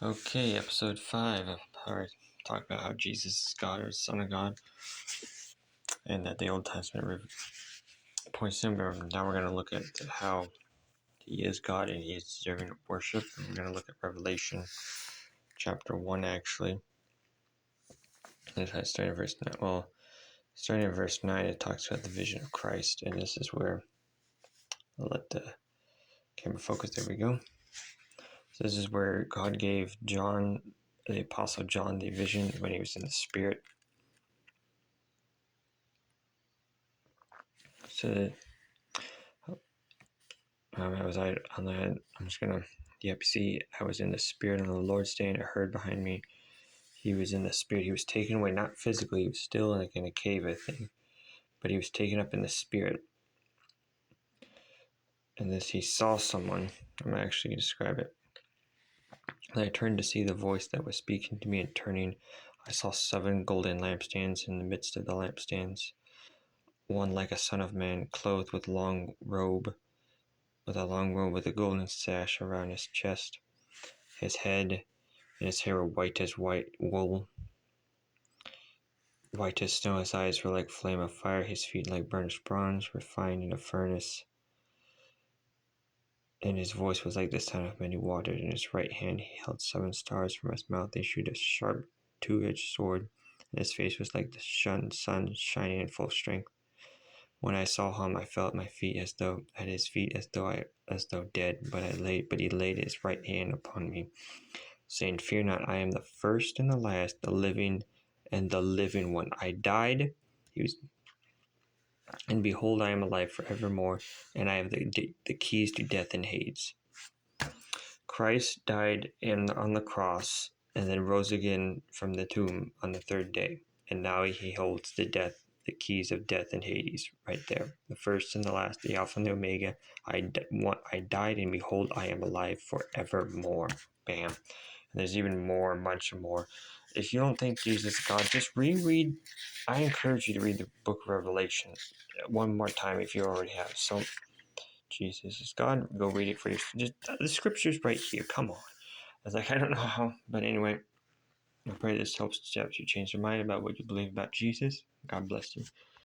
Okay, episode 5 of Power. Talk about how Jesus is God or Son of God, and that the Old Testament points to him. Now we're going to look at how he is God and he is deserving of worship. And we're going to look at Revelation chapter 1, actually. Starting at verse 9. Well, starting at verse 9, it talks about the vision of Christ, and this is where I'll let the camera focus. There we go. So this is where God gave John, the Apostle John, the vision when he was in the Spirit. So I was on that. I'm just gonna. Yep. See, I was in the Spirit on the Lord's day, and I heard behind me. He was in the Spirit. He was taken away, not physically. He was still like in a cave, I think, but he was taken up in the Spirit. And this, he saw someone. I'm actually gonna describe it. And I turned to see the voice that was speaking to me, and turning, I saw 7 golden lampstands in the midst of the lampstands. One like a son of man, clothed with a long robe with a golden sash around his chest. His head and his hair were white as white wool, white as snow. His eyes were like flame of fire, his feet like burnished bronze, refined in a furnace. And his voice was like the sound of many waters. In his right hand he held 7 stars. From his mouth issued a sharp 2-edged sword, and his face was like the sun shining in full strength. When I saw him, I fell at my feet as though dead. But he laid his right hand upon me, saying, "Fear not, I am the first and the last, the living and the living one. I died, and behold, I am alive forevermore, and I have the keys to death and Hades." Christ died on the cross, and then rose again from the tomb on the 3rd day, and now he holds the keys of death and Hades, right there. The first and the last, the Alpha and the Omega. I died, and behold, I am alive forevermore. Bam. And there's even more, much more. If you don't think Jesus is God, just reread. I encourage you to read the book of Revelation one more time if you already have. So, Jesus is God. Go read it for you. Just the scripture's right here. Come on. I was like, I don't know how, but anyway, I pray this helps you change your mind about what you believe about Jesus. God bless you.